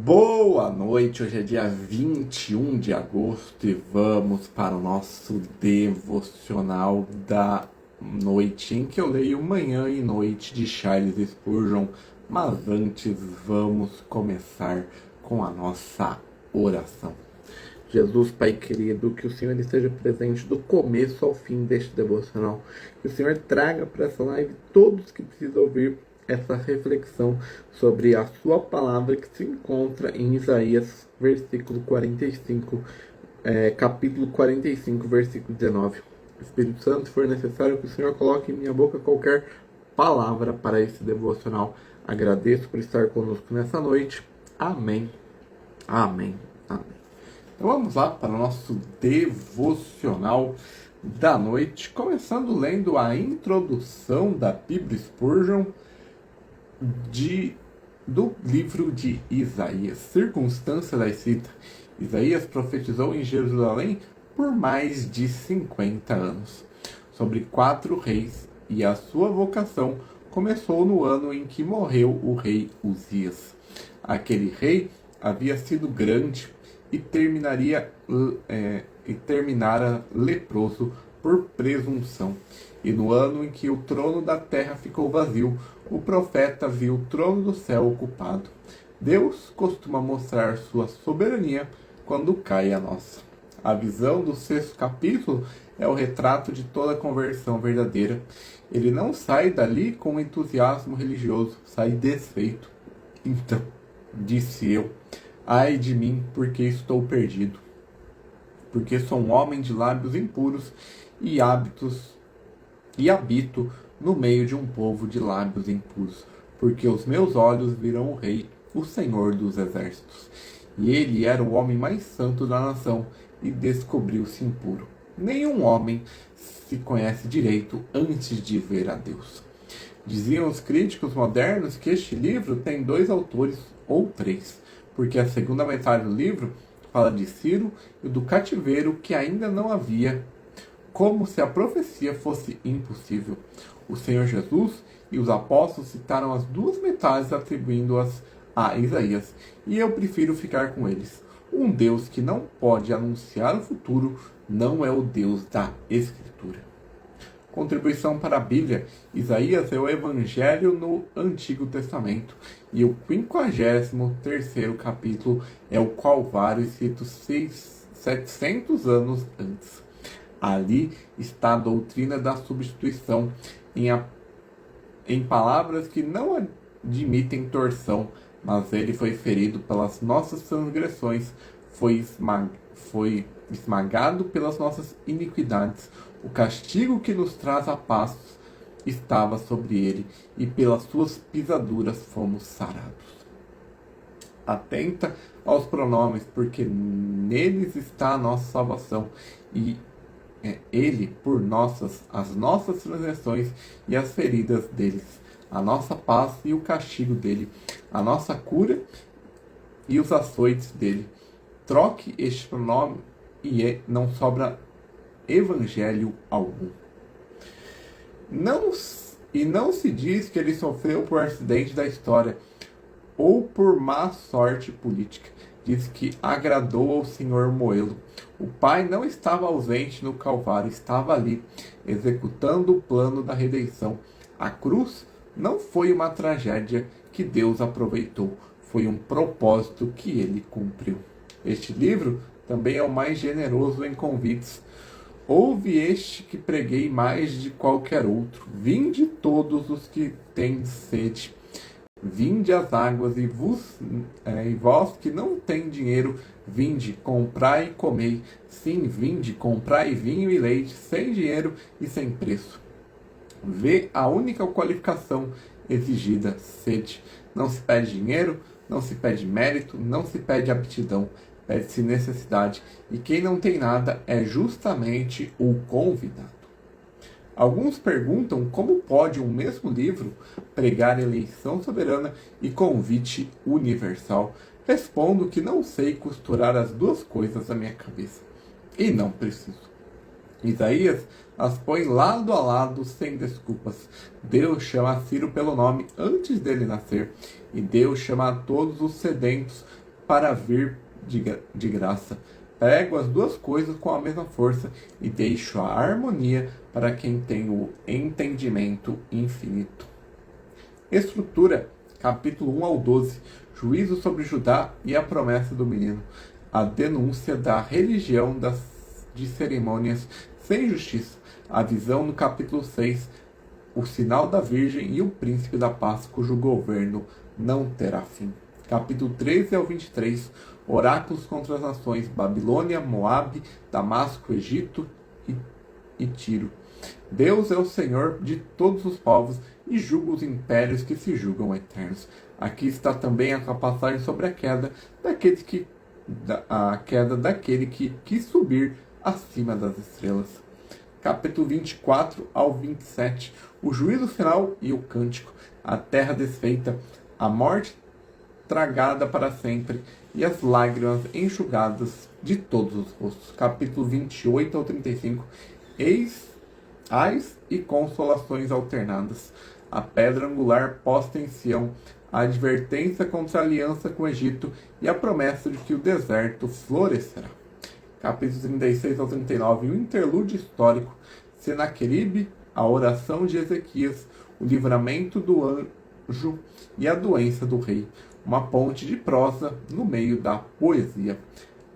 Boa noite, hoje é dia 21 de agosto e vamos para o nosso devocional da noite, em que eu leio Manhã e Noite de Charles Spurgeon. Mas antes vamos começar com a nossa oração. Jesus, Pai querido, que o Senhor esteja presente do começo ao fim deste devocional. Que o Senhor traga para essa live todos que precisam ouvir essa reflexão sobre a sua palavra que se encontra em Isaías, versículo 45, capítulo 45, versículo 19. Espírito Santo, se for necessário que o Senhor coloque em minha boca qualquer palavra para esse devocional. Agradeço por estar conosco nessa noite. Amém. Amém. Amém. Então vamos lá para o nosso devocional da noite, começando lendo a introdução da Bíblia Spurgeon do livro de Isaías. Circunstância da cita. Isaías profetizou em Jerusalém por mais de 50 anos, sobre 4 reis, e a sua vocação começou no ano em que morreu o rei Uzias. Aquele rei havia sido grande e terminara leproso por presunção. E no ano em que o trono da terra ficou vazio, o profeta viu o trono do céu ocupado. Deus costuma mostrar sua soberania quando cai a nossa. A visão do 6º capítulo é o retrato de toda conversão verdadeira. Ele não sai dali com entusiasmo religioso, sai desfeito. Então, disse eu, ai de mim, porque estou perdido. Porque sou um homem de lábios impuros e habito no meio de um povo de lábios impuros. Porque os meus olhos viram o Rei, o Senhor dos Exércitos. E ele era o homem mais santo da nação e descobriu-se impuro. Nenhum homem se conhece direito antes de ver a Deus. Diziam os críticos modernos que este livro tem 2 autores ou 3, porque a segunda metade do livro fala de Ciro e do cativeiro que ainda não havia, como se a profecia fosse impossível. O Senhor Jesus e os apóstolos citaram as 2 metades, atribuindo-as a Isaías, e eu prefiro ficar com eles. Um Deus que não pode anunciar o futuro não é o Deus da Escritura. Contribuição para a Bíblia. Isaías é o Evangelho no Antigo Testamento e o 53º capítulo é o Calvário, escrito 700 anos antes. Ali está a doutrina da substituição em palavras que não admitem torção, mas ele foi ferido pelas nossas transgressões, foi esmagado pelas nossas iniquidades. O castigo que nos traz a paz estava sobre ele, e pelas suas pisaduras fomos sarados. Atenta aos pronomes, porque neles está a nossa salvação, e ele por as nossas transgressões e as feridas deles, a nossa paz e o castigo dele, a nossa cura e os açoites dele. Troque este pronome e não sobra evangelho algum. Não se diz que ele sofreu por acidente da história ou por má sorte política. Diz que agradou ao Senhor moê-lo. O Pai não estava ausente no Calvário, estava ali, executando o plano da redenção. A cruz não foi uma tragédia que Deus aproveitou, foi um propósito que ele cumpriu. Este livro também é o mais generoso em convites. Ouve este que preguei mais de qualquer outro. Vinde todos os que têm sede. Vinde às águas, e vós que não tem dinheiro, vinde, comprai e comei. Sim, vinde, comprai vinho e leite, sem dinheiro e sem preço. Vê a única qualificação exigida, sede. Não se pede dinheiro, não se pede mérito, não se pede aptidão, pede-se necessidade. E quem não tem nada é justamente o convidado. Alguns perguntam como pode um mesmo livro pregar eleição soberana e convite universal. Respondo que não sei costurar as 2 coisas na minha cabeça. E não preciso. Isaías as põe lado a lado sem desculpas. Deus chama Ciro pelo nome antes dele nascer. E Deus chama a todos os sedentos para vir de graça. Prego as duas coisas com a mesma força e deixo a harmonia para quem tem o entendimento infinito. Estrutura, capítulo 1 ao 12, juízo sobre Judá e a promessa do menino. A denúncia da religião de cerimônias sem justiça. A visão no capítulo 6, o sinal da Virgem e o príncipe da paz, cujo governo não terá fim. Capítulo 13 ao 23, oráculos contra as nações, Babilônia, Moabe, Damasco, Egito e Tiro. Deus é o Senhor de todos os povos e julga os impérios que se julgam eternos. Aqui está também a passagem sobre a queda daquele que quis subir acima das estrelas. Capítulo 24 ao 27, o juízo final e o cântico, a terra desfeita, a morte tragada para sempre e as lágrimas enxugadas de todos os rostos. Capítulo 28 ao 35, ais e consolações alternadas, a pedra angular posta em Sião, a advertência contra a aliança com o Egito e a promessa de que o deserto florescerá. Capítulos 36 ao 39, o interlúdio histórico, Senaqueribe, a oração de Ezequias, o livramento do anjo e a doença do rei, uma ponte de prosa no meio da poesia.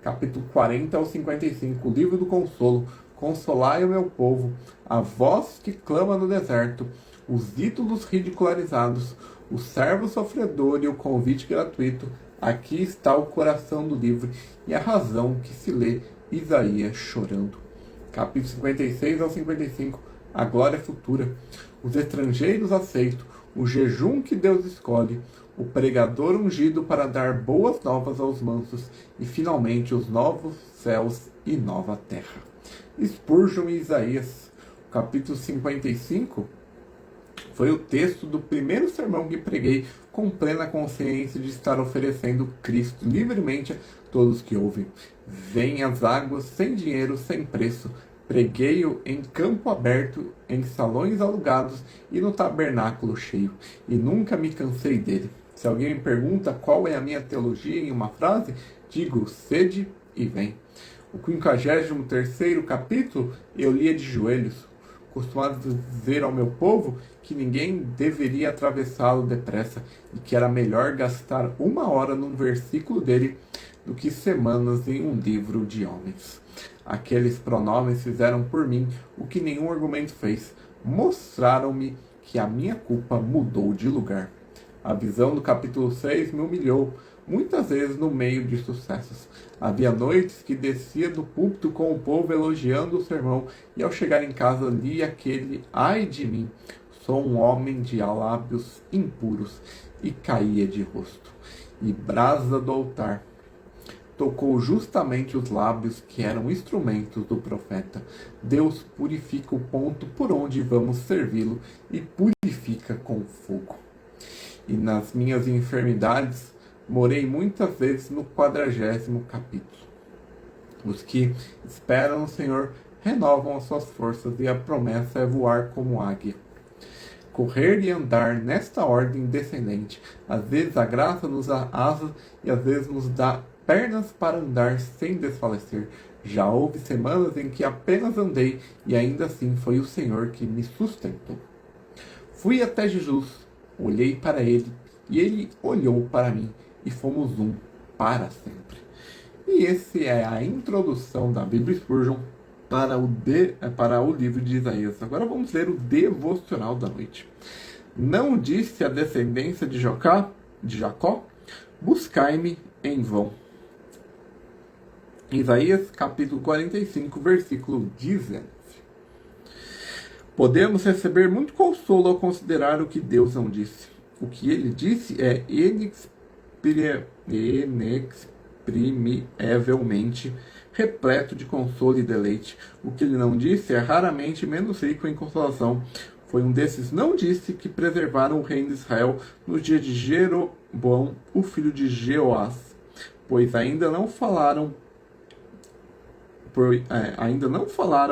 Capítulo 40 ao 55, o livro do consolo, consolai o meu povo, a voz que clama no deserto, os ídolos ridicularizados, o servo sofredor e o convite gratuito. Aqui está o coração do livro e a razão que se lê Isaías chorando. Capítulo 56 ao 55, a glória futura, os estrangeiros aceitos, o jejum que Deus escolhe, o pregador ungido para dar boas novas aos mansos e finalmente os novos céus e nova terra. Spurgeon e Isaías, capítulo 55, foi o texto do primeiro sermão que preguei com plena consciência de estar oferecendo Cristo livremente a todos que ouvem. Vem as águas sem dinheiro, sem preço. Preguei-o em campo aberto, em salões alugados e no tabernáculo cheio. E nunca me cansei dele. Se alguém me pergunta qual é a minha teologia em uma frase, digo, sede e vem. O 53º capítulo eu lia de joelhos, acostumado a dizer ao meu povo que ninguém deveria atravessá-lo depressa e que era melhor gastar 1 hora num versículo dele do que semanas em um livro de homens. Aqueles pronomes fizeram por mim o que nenhum argumento fez. Mostraram-me que a minha culpa mudou de lugar. A visão do capítulo 6 me humilhou, muitas vezes no meio de sucessos. Havia noites que descia do púlpito com o povo elogiando o sermão, e ao chegar em casa li aquele ai de mim, sou um homem de lábios impuros, e caía de rosto. E brasa do altar tocou justamente os lábios que eram instrumentos do profeta. Deus purifica o ponto por onde vamos servi-lo e purifica com fogo. E nas minhas enfermidades morei muitas vezes no 40º capítulo. Os que esperam no Senhor renovam as suas forças e a promessa é voar como águia. Correr e andar nesta ordem descendente. Às vezes a graça nos dá asas e às vezes nos dá pernas para andar sem desfalecer. Já houve semanas em que apenas andei e ainda assim foi o Senhor que me sustentou. Fui até Jesus, olhei para ele e ele olhou para mim e fomos um para sempre. E esse é a introdução da Bíblia Spurgeon para o livro de Isaías. Agora vamos ler o devocional da noite. Não disse a descendência de Jacó, buscai-me em vão. Isaías capítulo 45, versículo 19. Podemos receber muito consolo ao considerar o que Deus não disse. O que ele disse é inexprimivelmente repleto de consolo e deleite. O que ele não disse é raramente menos rico em consolação. Foi um desses não disse que preservaram o reino de Israel nos dias de Jeroboão, o filho de Jeoás, pois ainda não falaram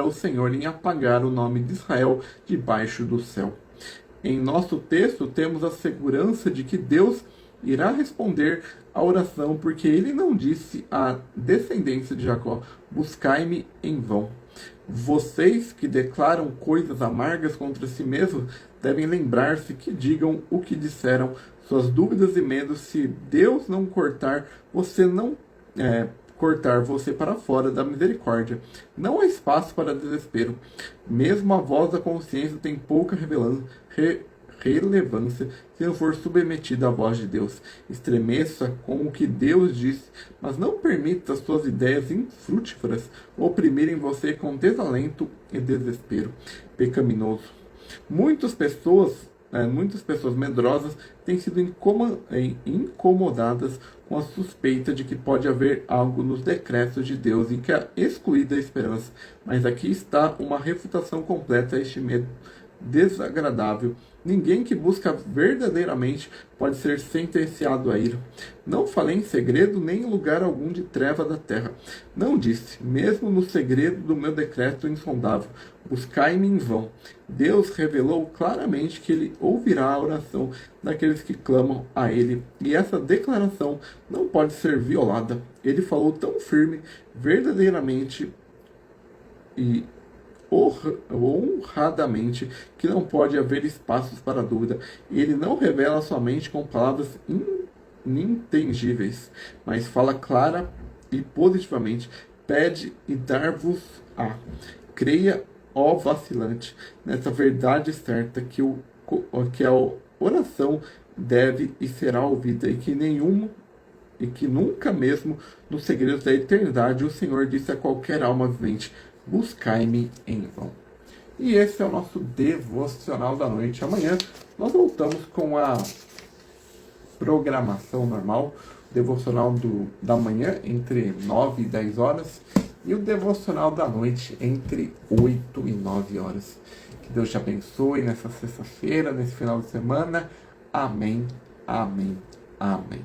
o Senhor em apagar o nome de Israel debaixo do céu. Em nosso texto temos a segurança de que Deus irá responder a oração, porque ele não disse à descendência de Jacó: buscai-me em vão. Vocês que declaram coisas amargas contra si mesmos devem lembrar-se que digam o que disseram. Suas dúvidas e medos, se Deus não cortar você para fora da misericórdia. Não há espaço para desespero. Mesmo a voz da consciência tem pouca relevância se não for submetida à voz de Deus. Estremeça com o que Deus disse, mas não permita suas ideias infrutíferas oprimirem você com desalento e desespero pecaminoso. Muitas pessoas medrosas têm sido incomodadas com a suspeita de que pode haver algo nos decretos de Deus e que é excluída a esperança. Mas aqui está uma refutação completa a este medo desagradável. Ninguém que busca verdadeiramente pode ser sentenciado a ira. Não falei em segredo, nem em lugar algum de treva da terra. Não disse, mesmo no segredo do meu decreto insondável, buscai-me em vão. Deus revelou claramente que ele ouvirá a oração daqueles que clamam a ele, e essa declaração não pode ser violada. Ele falou tão firme, verdadeiramente e honradamente, que não pode haver espaços para dúvida. Ele não revela somente com palavras inintangíveis, mas fala clara e positivamente. Pede e dar-vos-á. Creia, ó vacilante, nessa verdade certa que a oração deve e será ouvida, e que nunca mesmo nos segredos da eternidade o Senhor disse a qualquer alma vivente: buscai-me em vão. E esse é o nosso devocional da noite. Amanhã nós voltamos com a programação normal, devocional da manhã entre 9 e 10 horas e o devocional da noite entre 8 e 9 horas. Que Deus te abençoe nessa sexta-feira, nesse final de semana. Amém, amém, amém.